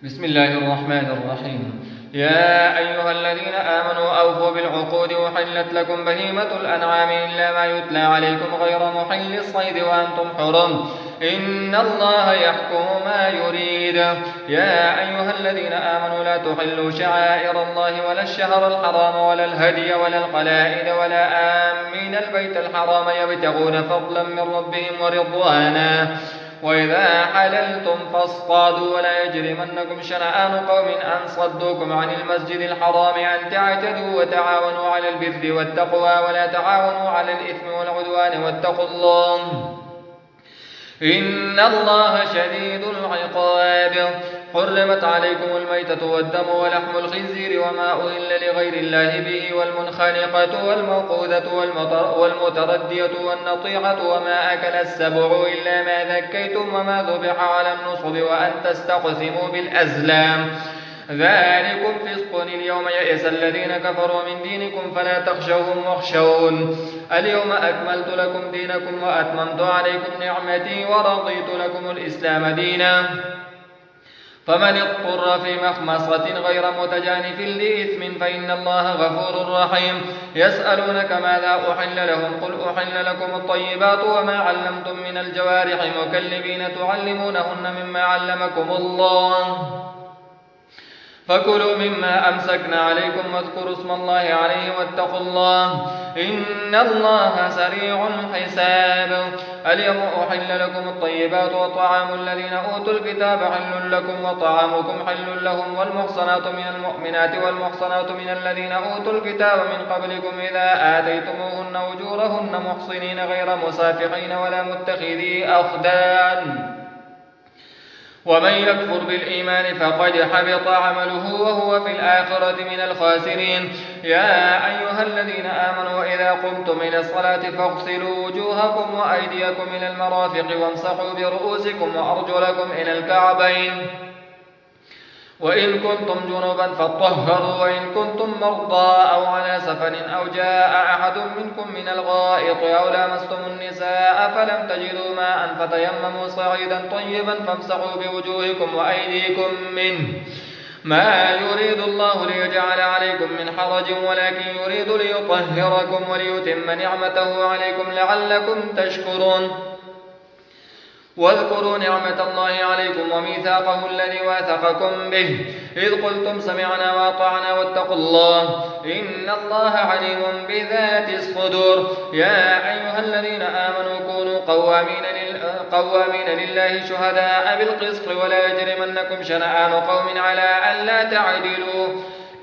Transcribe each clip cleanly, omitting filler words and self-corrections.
بسم الله الرحمن الرحيم. يا أيها الذين آمنوا أوفوا بالعقود وحلت لكم بهيمة الأنعام إلا ما يتلى عليكم غير محل الصيد وأنتم حرم إن الله يحكم ما يريد. يا أيها الذين آمنوا لا تحلوا شعائر الله ولا الشهر الحرام ولا الهدي ولا القلائد ولا آمين البيت الحرام يبتغون فضلا من ربهم ورضوانا وإذا حللتم فاصطادوا ولا يجرمنكم شنآن قوم أن صدوكم عن المسجد الحرام أن تعتدوا وتعاونوا على البر والتقوى ولا تعاونوا على الإثم والعدوان واتقوا الله إن الله شديد العقاب. حرمت عليكم الميتة والدم ولحم الخنزير وما أهل لغير الله به والمنخنقة والموقوذة والمتردية والنطيعة وما أكل السبع إلا ما ذكيتم وما ذبح على النصب وأن تستقسموا بالأزلام ذلكم فسق. اليوم يئس الذين كفروا من دينكم فلا تخشوهم واخشون اليوم أكملت لكم دينكم وأتممت عليكم نعمتي ورضيت لكم الإسلام دينا فمن اضطر في مخمصة غير متجانف لإثم فإن الله غفور رحيم. يسألونك ماذا أحل لهم قل أحل لكم الطيبات وما علمتم من الجوارح مكلبين تعلمونهن مما علمكم الله فكلوا مما أمسكنا عليكم واذكروا اسم الله عليه واتقوا الله إن الله سريع الحساب. اليوم أحل لكم الطيبات وطعام الذين أوتوا الكتاب حل لكم وطعامكم حل لهم والمحصنات من المؤمنات والمحصنات من الذين أوتوا الكتاب من قبلكم إذا آتيتموهن أجورهن محصنين غير مسافحين ولا متخذي أخدان ومن يكفر بالإيمان فقد حبط عمله وهو في الآخرة من الخاسرين. يا أيها الذين آمنوا إذا قمتم إلى الصلاة فاغسلوا وجوهكم وأيديكم إلى المرافق وامسحوا برؤوسكم وأرجلكم إلى الكعبين وإن كنتم جنبا فاطهروا وإن كنتم مرضى أو على سفر أو جاء أحد منكم من الغائط أو لامستم النساء فلم تجدوا ماء فتيمموا صعيدا طيبا فامسحوا بوجوهكم وأيديكم منه ما يريد الله ليجعل عليكم من حرج ولكن يريد ليطهركم وليتم نعمته عليكم لعلكم تشكرون. واذكروا نعمة الله عليكم وميثاقه الذي واثقكم به إذ قلتم سمعنا وأطعنا واتقوا الله إن الله عليم بذات الصدور. يا أيها الذين آمنوا كونوا قوامين لله شهداء بالقسط ولا يجرمنكم شنآن قوم على ألا تعدلوا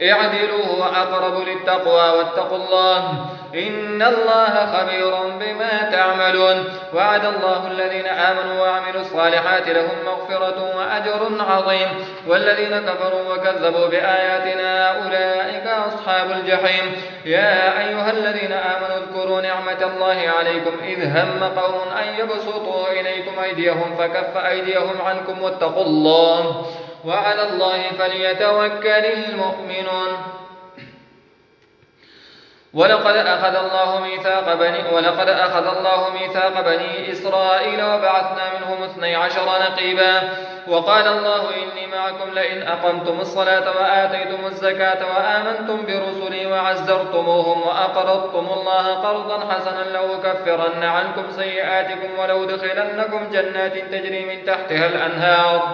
اعدلوا هو أقرب للتقوى واتقوا الله إن الله خبير بما تعملون. وعد الله الذين آمنوا وعملوا الصالحات لهم مغفرة وأجر عظيم والذين كفروا وكذبوا بآياتنا أولئك أصحاب الجحيم. يا أيها الذين آمنوا اذكروا نعمة الله عليكم إذ هم قوم أن يبسطوا إليكم أيديهم فكف أيديهم عنكم واتقوا الله وعلى الله فليتوكل المؤمنون. ولقد أخذ الله ميثاق بني إسرائيل وبعثنا منهم 12 نقيبا وقال الله إني معكم لئن أقمتم الصلاة وآتيتم الزكاة وآمنتم برسلي وعزرتموهم وأقرضتم الله قرضا حسنا لأكفرن عنكم سيئاتكم ولأدخلنكم جنات تجري من تحتها الأنهار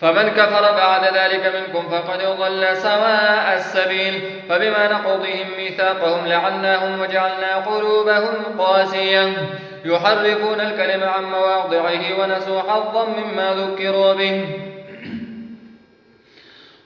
فمن كفر بعد ذلك منكم فقد ضل سواء السبيل. فبما نقضهم ميثاقهم لعناهم وجعلنا قلوبهم قاسية يحرفون الكلم عن مواضعه ونسوا حظا مما ذكروا به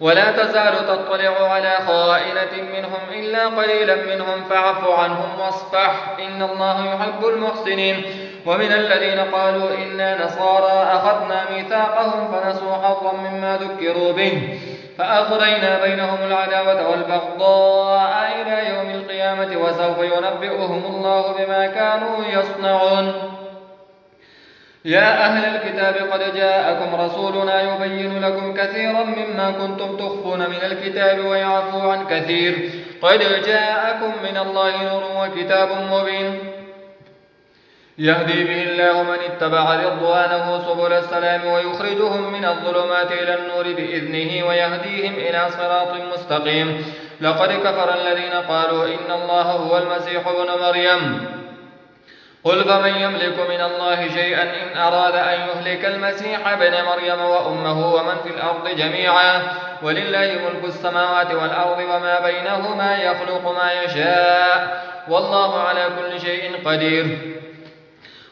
ولا تزال تطلع على خائنة منهم إلا قليلا منهم فاعف عنهم واصفح إن الله يحب المحسنين. ومن الذين قالوا إنا نصارى أخذنا ميثاقهم فنسوا حظا مما ذكروا به فأغرينا بينهم العداوة والبغضاء إلى يوم القيامة وسوف ينبئهم الله بما كانوا يصنعون. يا أهل الكتاب قد جاءكم رسولنا يبين لكم كثيرا مما كنتم تخفون من الكتاب ويعفو عن كثير قد جاءكم من الله نور وكتاب مبين يهدي به الله من اتبع رضوانه سبل السلام ويخرجهم من الظلمات إلى النور بإذنه ويهديهم إلى صراط مستقيم. لقد كفر الذين قالوا إن الله هو المسيح ابن مريم. قل فمن يملك من الله شيئا إن أراد أن يهلك المسيح ابن مريم وأمه ومن في الأرض جميعا ولله ملك السماوات والأرض وما بينهما يخلق ما يشاء والله على كل شيء قدير.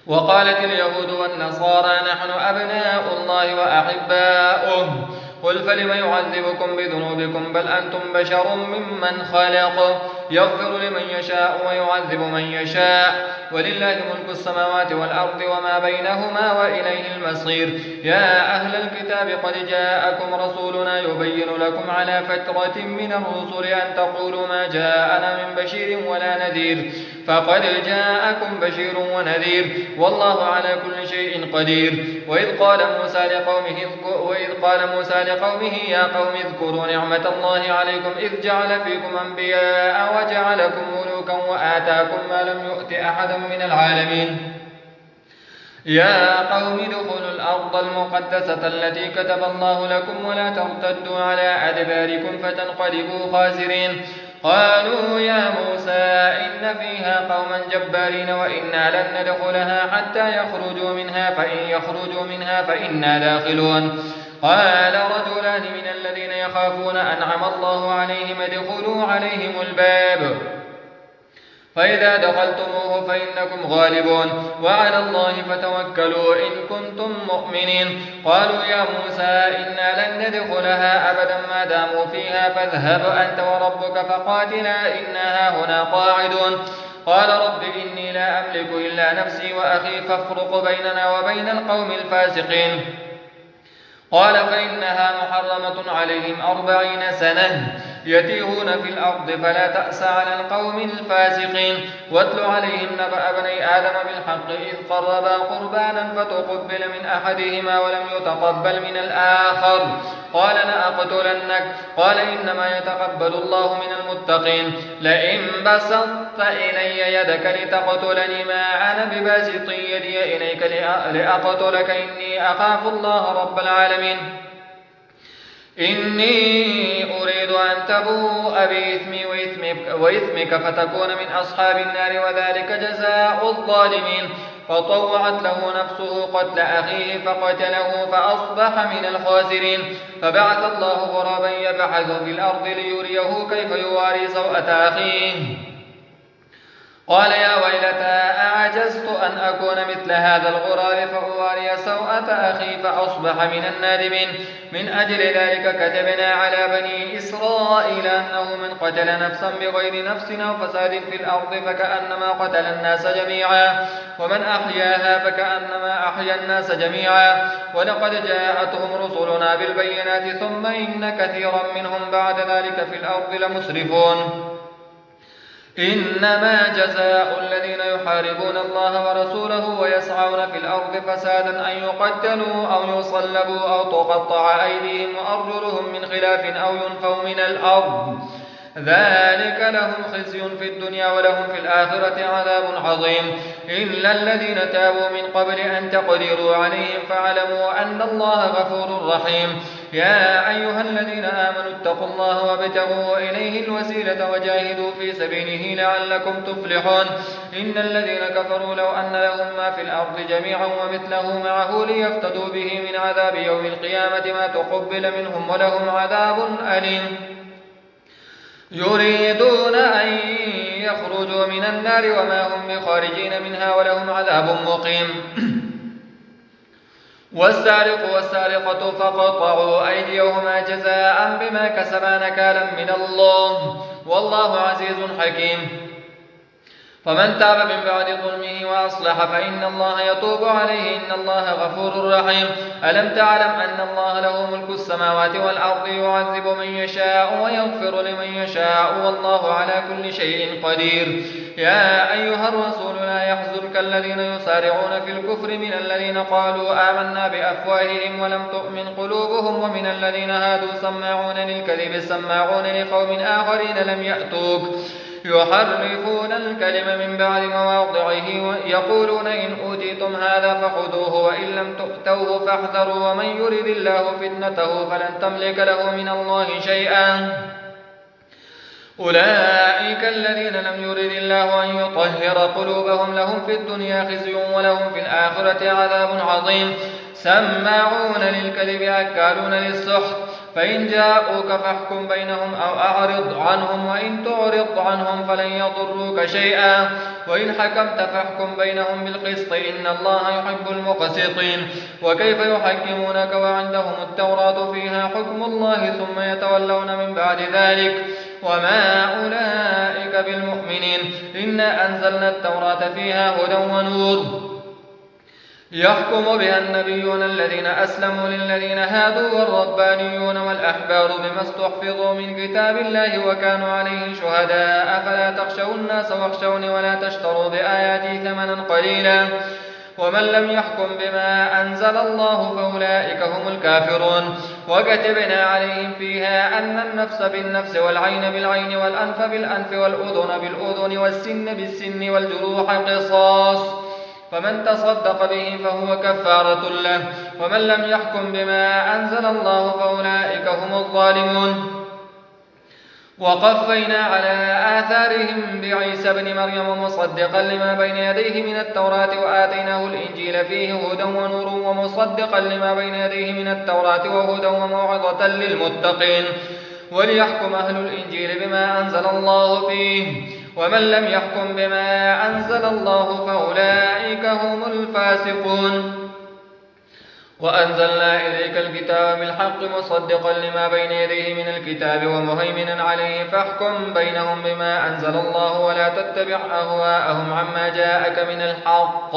وقالت اليهود والنصارى نحن أبناء الله وأحباؤه قل فلم يعذبكم بذنوبكم بل أنتم بشر ممن خلق يغفر لمن يشاء ويعذب من يشاء ولله ملك السماوات والأرض وما بينهما وإليه المصير. يا أهل الكتاب قد جاءكم رسولنا يبين لكم على فترة من الرسل أن تقولوا ما جاءنا من بشير ولا نذير فقد جاءكم بشير ونذير والله على كل شيء قدير. وإذ قال موسى لقومه يا قوم اذكروا نعمة الله عليكم إذ جعل فيكم أنبياء وجعلكم ملوكا وآتاكم ما لم يؤت أحدا من العالمين. يا قوم ادخلوا الأرض المقدسة التي كتب الله لكم ولا ترتدوا على أدباركم فتنقلبوا خاسرين. قالوا يا موسى إن فيها قوما جبارين وإنا لن ندخلها حتى يخرجوا منها فإن يخرجوا منها فإنا داخلون. قال رجلان من الذين يخافون أنعم الله عليهم ادخلوا عليهم الباب فإذا دخلتموه فإنكم غالبون وعلى الله فتوكلوا إن كنتم مؤمنين. قالوا يا موسى إنا لن ندخلها أبدا ما داموا فيها فاذهب أنت وربك فقاتلا إنا هنا قاعدون. قال رب إني لا أملك إلا نفسي وأخي فافرق بيننا وبين القوم الفاسقين. قال فإنها محرمة عليهم 40 سنة يتيهون في الأرض فلا تأس على القوم الفاسقين. واتل عليهم نبأ بني آدم بالحق إذ قربا قربانا فتقبل من أحدهما ولم يتقبل من الآخر قال لأقتلنك قال إنما يتقبل الله من المتقين. لئن بسطت إلي يدك لتقتلني ما أنا بباسط يدي إليك لأقتلك إني أخاف الله رب العالمين. إني أريد أن تبوء بإثمي وإثمك فتكون من أصحاب النار وذلك جزاء الظالمين. فطوعت له نفسه قتل أخيه فقتله فأصبح من الخاسرين. فبعث الله غرابا يبحث في الأرض ليريه كيف يواري سوءة أخيه قال يا ويلتى أعجزت أن أكون مثل هذا الغراب فأواري سوءة أخي فأصبح من النادمين. من أجل ذلك كتبنا على بني إسرائيل أنه من قتل نفسا بغير نفس أو فساد في الأرض فكأنما قتل الناس جميعا ومن أحياها فكأنما أحيا الناس جميعا. ولقد جاءتهم رسلنا بالبينات ثم إن كثيرا منهم بعد ذلك في الأرض لمسرفون. إنما جزاء الذين يحاربون الله ورسوله ويسعون في الأرض فسادا أن يقتلوا أو يصلبوا أو تقطع أيديهم وأرجلهم من خلاف أو ينفوا من الأرض ذلك لهم خزي في الدنيا ولهم في الآخرة عذاب عظيم. إلا الذين تابوا من قبل أن تقدروا عليهم فاعلموا أن الله غفور رحيم. يا أيها الذين آمنوا اتقوا الله وابتغوا إليه الوسيلة وجاهدوا في سبيله لعلكم تفلحون. إن الذين كفروا لو أن لهم ما في الأرض جميعا ومثله معه ليفتدوا به من عذاب يوم القيامة ما تقبل منهم ولهم عذاب أليم. يريدون أن يخرجوا من النار وما هم بخارجين منها ولهم عذاب مقيم. والسارق والسارقة فقطعوا أيديهما جزاء بما كسبا نكالا من الله والله عزيز حكيم. فمن تاب من بعد ظلمه وأصلح فإن الله يتوب عليه إن الله غفور رحيم. ألم تعلم أن الله له ملك السماوات والأرض يعذب من يشاء ويغفر لمن يشاء والله على كل شيء قدير. يا أيها الرسول لا يحزنك الذين يسارعون في الكفر من الذين قالوا آمنا بأفواههم ولم تؤمن قلوبهم ومن الذين هادوا سماعون للكذب سماعون لقوم آخرين لم يأتوك يحرفون الكلم من بعد مواضعه يقولون إن أوتيتم هذا فخذوه وإن لم تؤتوه فاحذروا ومن يرد الله فتنته فلن تملك له من الله شيئا أولئك الذين لم يرد الله أن يطهر قلوبهم لهم في الدنيا خزي ولهم في الآخرة عذاب عظيم سماعون للكذب أكالون للسحت فإن جاءوك فاحكم بينهم أو أعرض عنهم وإن تعرض عنهم فلن يضروك شيئا وإن حكمت فاحكم بينهم بالقسط إن الله يحب المقسطين وكيف يحكمونك وعندهم التوراة فيها حكم الله ثم يتولون من بعد ذلك وما أولئك بالمؤمنين إنا أنزلنا التوراة فيها هدى ونور يحكم بها النبيون الذين أسلموا للذين هادوا والربانيون والأحبار بما استحفظوا من كتاب الله وكانوا عليه شهداء فلا تخشوا الناس واخشوني ولا تشتروا بآياتي ثمنا قليلا ومن لم يحكم بما أنزل الله فأولئك هم الكافرون وكتبنا عليهم فيها أن النفس بالنفس والعين بالعين والأنف بالأنف والأذن بالأذن والسن بالسن والجروح قصاص فمن تصدق به فهو كفارة له ومن لم يحكم بما أنزل الله فأولئك هم الظالمون وقفينا على آثارهم بعيسى بن مريم مصدقا لما بين يديه من التوراة وآتيناه الإنجيل فيه هدى ونور ومصدقا لما بين يديه من التوراة وهدى وموعظة للمتقين وليحكم أهل الإنجيل بما أنزل الله فيه ومن لم يحكم بما أنزل الله فأولئك هم الفاسقون وأنزلنا إليك الكتاب بالحق مصدقا لما بين يديه من الكتاب ومهيمنا عليه فاحكم بينهم بما أنزل الله ولا تتبع أهواءهم عما جاءك من الحق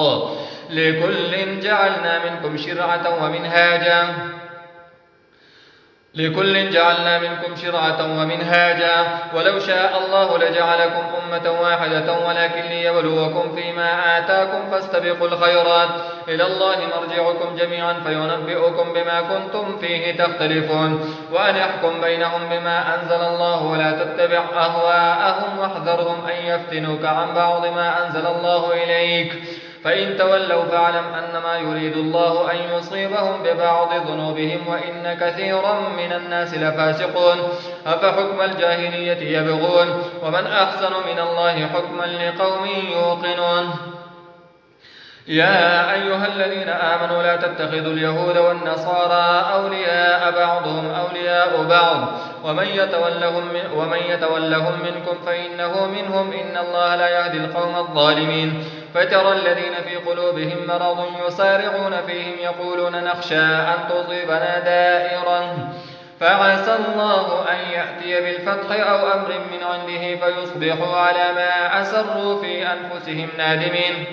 لكل جعلنا منكم شرعة ومنهاجا ولو شاء الله لجعلكم أمة واحدة ولكن ليبلوكم فيما آتاكم فاستبقوا الخيرات إلى الله مرجعكم جميعا فينبئكم بما كنتم فيه تختلفون وأن يحكم بينهم بما أنزل الله ولا تتبع أهواءهم واحذرهم أن يفتنوك عن بعض ما أنزل الله إليك فإن تولوا فاعلم أنما يريد الله أن يصيبهم ببعض ذنوبهم وإن كثيرا من الناس لفاسقون أفحكم الجاهلية يبغون ومن أحسن من الله حكما لقوم يوقنون يا أيها الذين آمنوا لا تتخذوا اليهود والنصارى أولياء بعضهم أولياء بعض ومن يتولهم منكم فإنه منهم إن الله لا يهدي القوم الظالمين فترى الذين في قلوبهم مرض يسارعون فيهم يقولون نخشى أن تصيبنا دائرة فعسى الله أن يأتي بالفتح أو أمر من عنده فيصبحوا على ما أسروا في أنفسهم نادمين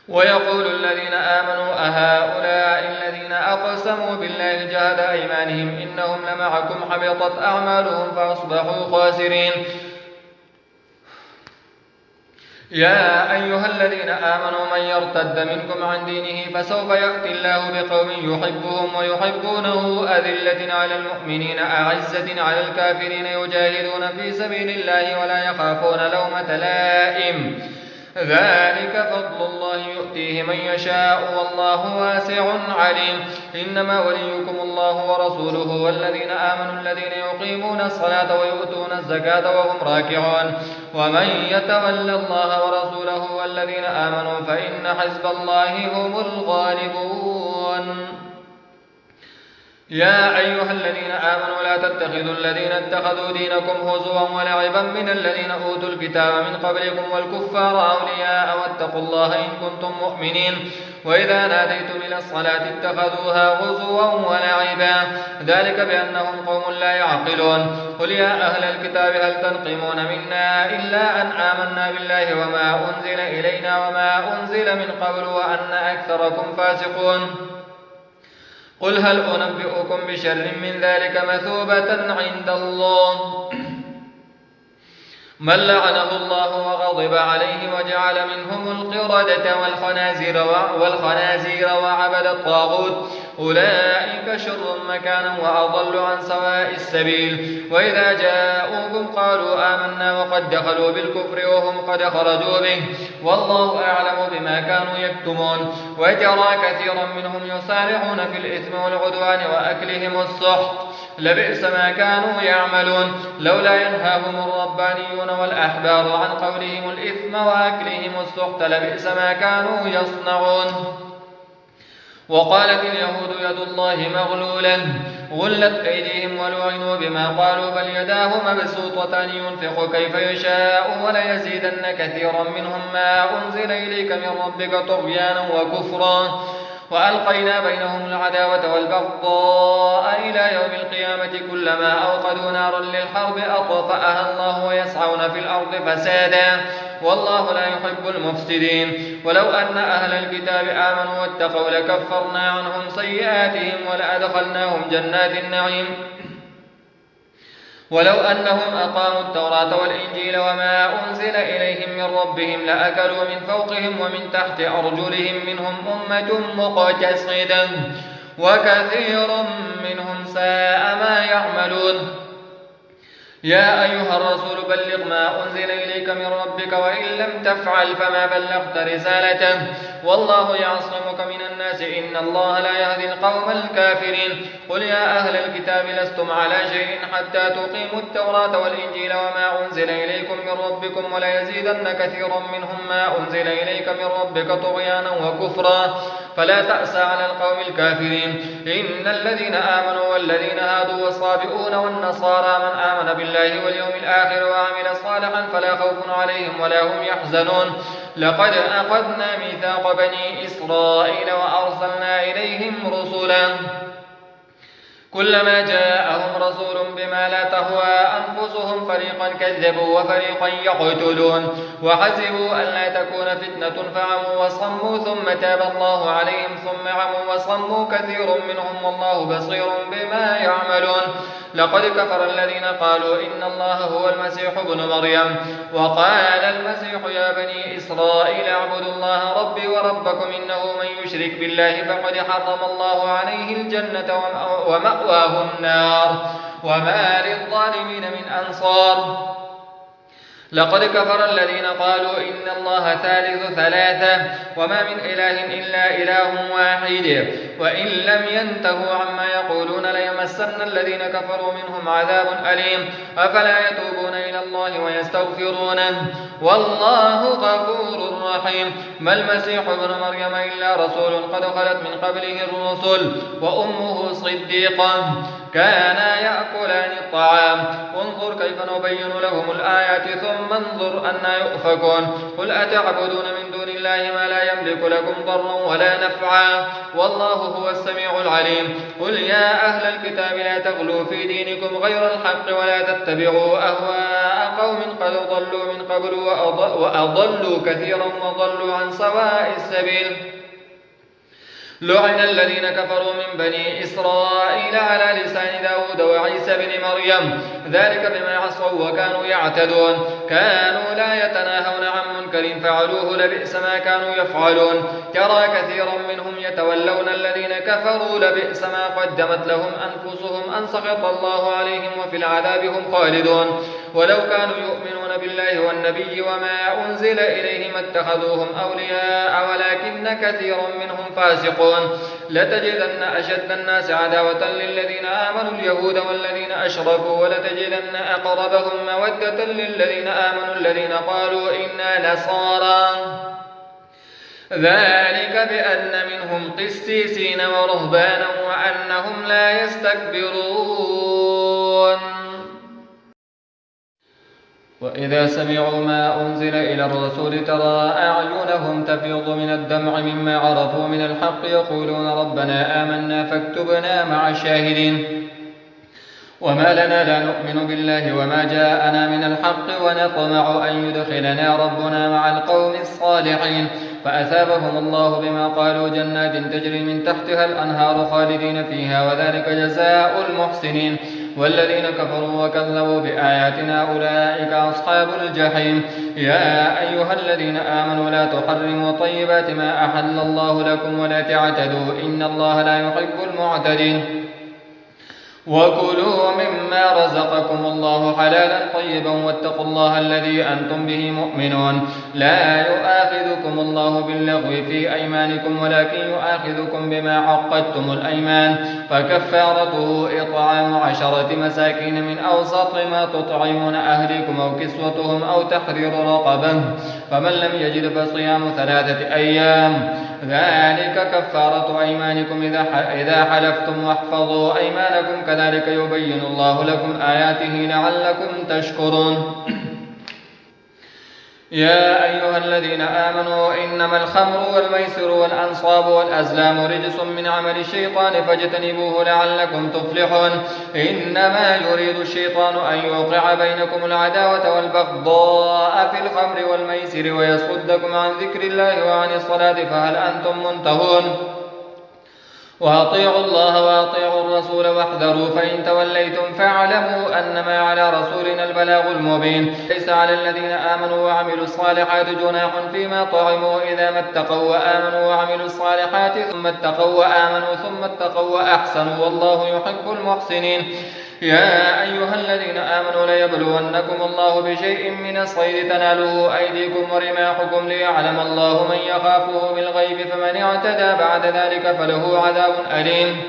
ويقول الذين آمنوا أهؤلاء الذين أقسموا بالله جهد أيمانهم إنهم لمعكم حبطت أعمالهم فأصبحوا خاسرين يا أيها الذين آمنوا من يرتد منكم عن دينه فسوف يأتي الله بقوم يحبهم ويحبونه أذلة على المؤمنين أعزة على الكافرين يجاهدون في سبيل الله ولا يخافون لومة لائم ذلك فضل الله يؤتيه من يشاء والله واسع عليم إنما وليكم الله ورسوله والذين آمنوا الذين يقيمون الصلاة ويؤتون الزكاة وهم راكعون ومن يتول الله ورسوله والذين آمنوا فإن حزب الله هم الغالبون يا أيها الذين آمنوا لا تتخذوا الذين اتخذوا دينكم هزوا ولعبا من الذين أوتوا الكتاب من قبلكم والكفار أولياء واتقوا الله إن كنتم مؤمنين وإذا ناديتم إلى الصلاة اتخذوها هزوا ولعبا ذلك بأنهم قوم لا يعقلون قل يا أهل الكتاب هل تنقمون منا إلا أن آمنا بالله وما أنزل إلينا وما أنزل من قبل وأن أكثركم فاسقون قل هل أنبئكم بشر من ذلك مثوبة عند الله من لعنه الله وغضب عليه وجعل منهم القردة والخنازير وعبد الطاغوت أولئك شر مكانا وأضل عن سواء السبيل. وإذا جاءوكم قالوا آمنا وقد دخلوا بالكفر وهم قد خرجوا به والله أعلم بما كانوا يكتمون. وترى كثيرا منهم يسارعون في الإثم والعدوان وأكلهم السحت لبئس ما كانوا يعملون. لولا ينهاهم الربانيون والأحبار عن قولهم الإثم وأكلهم السحت لبئس ما كانوا يصنعون. وقالت اليهود يد الله مغلولة غلت أيديهم ولعنوا بما قالوا بل يداه مبسوطتان ينفق كيف يشاء وليزيدن كثيرا منهم ما أنزل إليك من ربك طغيانا وكفرا وألقينا بينهم العداوة والبغضاء إلى يوم القيامة كلما أوقدوا نارا للحرب أطفأها الله ويسعون في الأرض فسادا والله لا يحب المفسدين. ولو أن أهل الكتاب آمنوا واتقوا لكفرنا عنهم سيئاتهم ولأدخلناهم جنات النعيم ولو أنهم أقاموا التوراة والإنجيل وما أنزل إليهم من ربهم لأكلوا من فوقهم ومن تحت أرجلهم منهم أمة مقتصدة وكثير منهم ساء ما يعملون. يا أيها الرسول بلغ ما أنزل إليك من ربك وإن لم تفعل فما بلغت رسالته والله يعصمك من الناس إن الله لا يهدي القوم الكافرين. قل يا أهل الكتاب لستم على شيء حتى تقيموا التوراة والإنجيل وما أنزل إليكم من ربكم وليزيدن كثيرا منهم ما أنزل إليك من ربك طغيانا وكفرا فلا تأس على القوم الكافرين. إن الذين آمنوا والذين هادوا والصابئون والنصارى من آمن بالله واليوم الآخر وعمل صالحا فلا خوف عليهم ولا هم يحزنون. لقد أخذنا ميثاق بني إسرائيل وأرسلنا إليهم رسلا كلما جاءهم رسول بما لا تهوى أنفسهم فريقا كذبوا وفريقا يقتلون وحسبوا أن لا تكون فتنة فعموا وصموا ثم تاب الله عليهم ثم عموا وصموا كثير منهم والله بصير بما يعملون. لقد كفر الذين قالوا إن الله هو المسيح ابن مريم وقال المسيح يا بني إسرائيل اعبدوا الله ربي وربكم إنه من يشرك بالله فقد حرم الله عليه الجنة ومأواه النار وما للظالمين من أنصار. لقد كفر الذين قالوا إن الله ثالث ثلاثة وما من إله إلا إله واحد وإن لم ينتهوا عما يقولون ليمسن الذين كفروا منهم عذاب أليم أفلا يتوبون إلى الله ويستغفرونه والله غفور رحيم. ما المسيح ابن مريم إلا رسول قد خلت من قبله الرسل وأمه صديقة كانا يأكلان الطعام انظر كيف نبين لهم الآيات ثم انظر أنا يؤفكون. قل أتعبدون من دون الله ما لا يملك لكم ضرا ولا نفعا والله هو السميع العليم. قل يا أهل الكتاب لا تغلوا في دينكم غير الحق ولا تتبعوا أهواء قوم قد ضلوا من قبل وأضلوا كثيرا وضلوا عن سواء السبيل. لعن الذين كفروا من بني إسرائيل على لسان داود وعيسى بن مريم ذلك بما عصوا وكانوا يعتدون كانوا لا يتناهون عن منكر فعلوه لبئس ما كانوا يفعلون. ترى كثيرا منهم يتولون الذين كفروا لبئس ما قدمت لهم أنفسهم أن سخط الله عليهم وفي العذاب هم خالدون. ولو كانوا يؤمنون بالله والنبي وما أنزل إليهم اتخذوهم أولياء ولكن كثيرا منهم فاسقون. لتجدن أشد الناس عداوة للذين آمنوا اليهود والذين أشركوا ولتجدن أقربهم مودة للذين آمنوا الذين قالوا إنا نصارى ذلك بأن منهم قسيسين ورهبانا وأنهم لا يستكبرون. وإذا سمعوا ما أنزل إلى الرسول ترى أعينهم تفيض من الدمع مما عرفوا من الحق يقولون ربنا آمنا فاكتبنا مع الشاهدين. وما لنا لا نؤمن بالله وما جاءنا من الحق ونطمع أن يدخلنا ربنا مع القوم الصالحين فأثابهم الله بما قالوا جنات تجري من تحتها الأنهار خالدين فيها وذلك جزاء المحسنين. والذين كفروا وكذبوا بآياتنا أولئك أصحاب الجحيم. يا أيها الذين آمنوا لا تحرموا طيبات ما أحل الله لكم ولا تعتدوا إن الله لا يحب المعتدين. وكلوا مما رزقكم الله حلالا طيبا واتقوا الله الذي أنتم به مؤمنون. لا يؤاخذكم الله باللغو في أيمانكم ولكن يؤاخذكم بما عقدتم الأيمان، فكفارته إطعام 10 مساكين من أوسط ما تطعمون أهلكم أو كسوتهم أو تحرير رقبة، فمن لم يجد فصيام 3 أيام، ذلك كفارة أيمانكم إذا حلفتم، واحفظوا أيمانكم كذلك يبين الله لكم آياته لعلكم تشكرون. يا أيها الذين آمنوا إنما الخمر والميسر والأنصاب والأزلام رجس من عمل الشيطان فاجتنبوه لعلكم تفلحون. إنما يريد الشيطان أن يوقع بينكم العداوة والبغضاء في الخمر والميسر ويصدكم عن ذكر الله وعن الصلاة فهل أنتم منتهون؟ وأطيعوا الله وأطيعوا الرسول واحذروا فإن توليتم فاعلموا أنما على رسولنا البلاغ المبين. ليس على الذين آمنوا وعملوا الصالحات جناح فيما طعموا إذا ما اتقوا وآمنوا وعملوا الصالحات ثم اتقوا وآمنوا ثم اتقوا وأحسنوا والله يحب المحسنين. يا أيها الذين آمنوا ليبلونكم الله بشيء من الصيد تناله أيديكم ورماحكم ليعلم الله من يخافه بالغيب فمن اعتدى بعد ذلك فله عذاب أليم.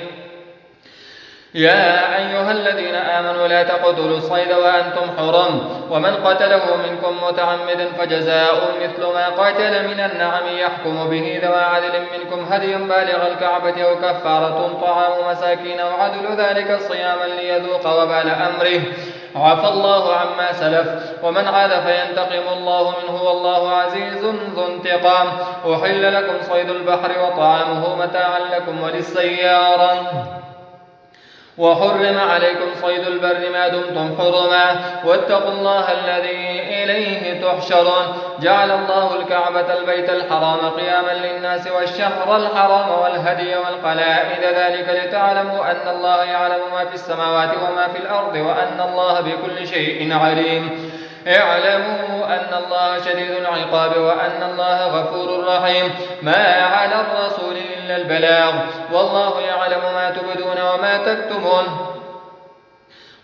يا أيها الذين آمنوا لا تقتلوا الصيد وأنتم حرم، ومن قتله منكم متعمدا فجزاء مثل ما قتل من النعم يحكم به ذوى عدل منكم هديا بالغ الكعبة أو كفارة طعام مساكين أو عدل ذلك صياما ليذوق وبال أمره. عفى الله عما سلف ومن عاد فينتقم الله منه والله عزيز ذو انتقام. أحل لكم صيد البحر وطعامه متاعا لكم وللسيارة، وحرم عليكم صيد البر ما دمتم حرما واتقوا الله الذي إليه تحشرون. جعل الله الكعبة البيت الحرام قياما للناس والشهر الحرام والهدي والقلائد ذلك لتعلموا أن الله يعلم ما في السماوات وما في الأرض وأن الله بكل شيء عليم. اعلموا أن الله شديد العقاب وأن الله غفور رحيم. ما على الرسول إلا البلاغ والله يعلم ما تبدون وما تكتمون.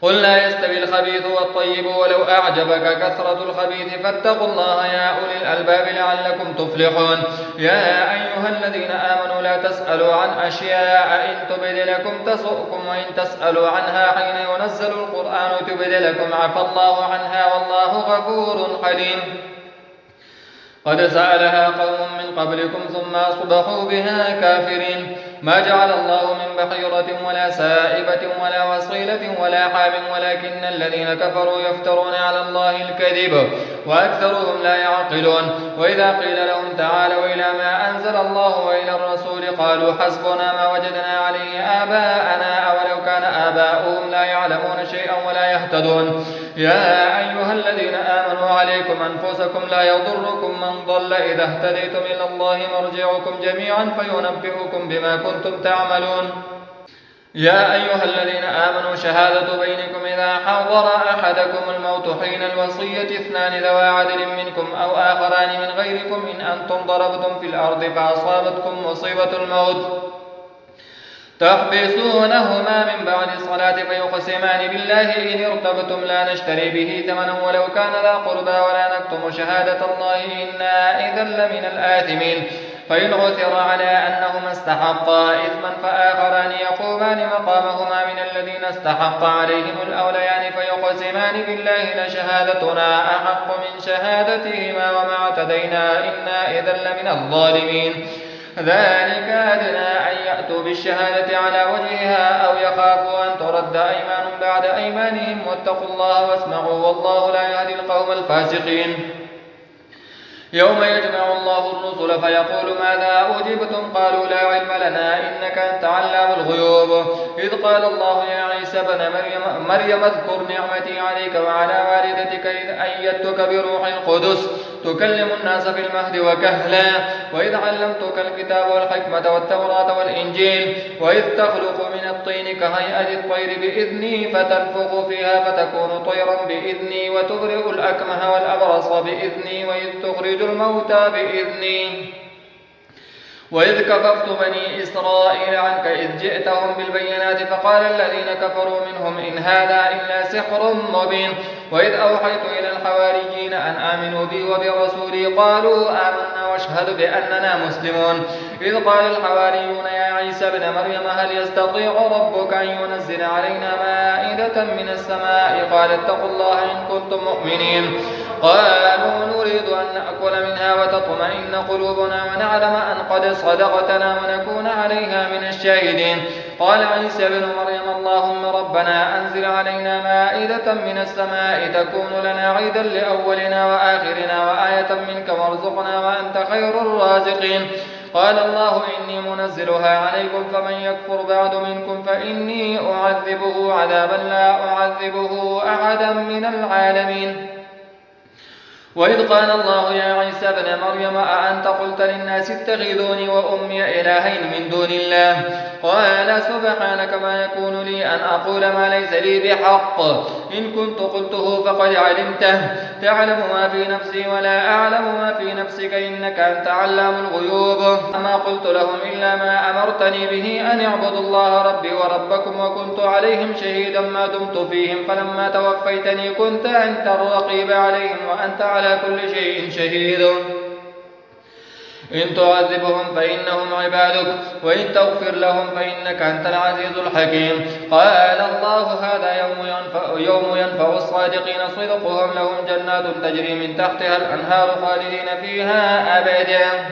قل لا يستوي الخبيث والطيب ولو أعجبك كثرة الخبيث فاتقوا الله يا أولي الألباب لعلكم تفلحون. يا أيها الذين آمنوا لا تسألوا عن أشياء إن تبد لكم تسؤكم وإن تسألوا عنها حين ينزل القرآن تبد لكم عفى الله عنها والله غفور حليم. قد سألها قوم من قبلكم ثم أصبحوا بها كافرين. ما جعل الله من بحيرة ولا سائبة ولا وصيلة ولا حام ولكن الذين كفروا يفترون على الله الكذب وأكثرهم لا يعقلون. وإذا قيل لهم تعالوا إلى ما أنزل الله وإلى الرسول قالوا حسبنا ما وجدنا عليه آباءنا أولو كان آباؤهم لا يعلمون شيئا ولا يهتدون. يا أيها الذين آمنوا عليكم أنفسكم لا يضركم من ضل إذا اهتديتم إلى الله مرجعكم جميعا فينبئكم بما كنتم تعملون. يا أيها الذين آمنوا شهادة بينكم إذا حضر أحدكم الموت حين الوصية 2 ذوى عدل منكم أو آخران من غيركم إن أنتم ضربتم في الأرض فأصابتكم مصيبة الموت تحبسونهما من بعد الصلاة فيقسمان بالله إن ارتبتم لا نشتري به ثمنا ولو كان ذا قربى ولا نكتم شهادة الله إنا إذا لمن الآثمين. فإن عثر على أنهما استحقا إثما فآخران يقومان مقامهما من الذين استحق عليهم الأوليان فيقسمان بالله لشهادتنا أحق من شهادتهما وما اعتدينا إنا إذا لمن الظالمين. ذلك أدنى أن يأتوا بالشهادة على وجهها أو يخافوا أن ترد أيمان بعد أيمانهم واتقوا الله واسمعوا والله لا يهدي القوم الفاسقين. يوم يجمع الله الرسل فيقول ماذا أجبتم قالوا لا علم لنا إنك أنت علام الغيوب إذ قال الله يا عيسى ابن مريم اذكر نعمتي عليك وعلى والدتك إذ أيدتك بروح القدس تكلم الناس في المهد وكهلا وإذ علمتك الكتاب والحكمة والتوراة والإنجيل وإذ تخلق من الطين كهيئة الطير بإذني فتنفخ فيها فتكون طيرا بإذني وتبرئ الأكمه والأبرص بإذني وإذ تخرج الموتى بإذني وإذ كففت بني إسرائيل عنك إذ جئتهم بالبينات فقال الذين كفروا منهم إن هذا إلا سحر مبين وإذ أوحيت إلى الحواريين أن آمنوا بي وبرسولي قالوا آمنا واشهد بأننا مسلمون إذ قال الحواريون يا عيسى ابن مريم هل يستطيع ربك أن ينزل علينا مائدة من السماء قال اتقوا الله إن كنتم مؤمنين قالوا نريد أن نأكل منها وتطمئن قلوبنا ونعلم أن قد صدقتنا ونكون عليها من الشاهدين قال عيسى ابن مريم اللهم ربنا أنزل علينا مائدة من السماء تكون لنا عيدا لأولنا وآخرنا وآية منك وارزقنا وأنت خير الرازقين قال الله إني منزلها عليكم فمن يكفر بعد منكم فإني أعذبه عذابا لا أعذبه أحدا من العالمين وإذ قال الله يا عيسى ابن مريم أأنت قلت للناس اتخذوني وأمي إلهين من دون الله قال سبحانك ما يكون لي أن أقول ما ليس لي بحق إن كنت قلته فقد علمته تعلم ما في نفسي ولا أعلم ما في نفسك إنك أنت علام الغيوب ما قلت لهم إلا ما أمرتني به أن اعبدوا الله ربي وربكم وكنت عليهم شهيدا ما دمت فيهم فلما توفيتني كنت أنت الرقيب عليهم وأنت على كل شيء شهيد إن تعذبهم فإنهم عبادك وإن تغفر لهم فإنك أنت العزيز الحكيم قال الله هذا يوم ينفع الصادقين صدقهم لهم جنات تجري من تحتها الأنهار خالدين فيها أبدا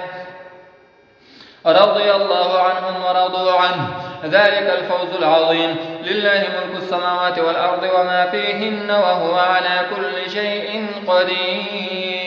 رضي الله عنهم ورضوا عنه ذلك الفوز العظيم لله ملك السماوات والأرض وما فيهن وهو على كل شيء قدير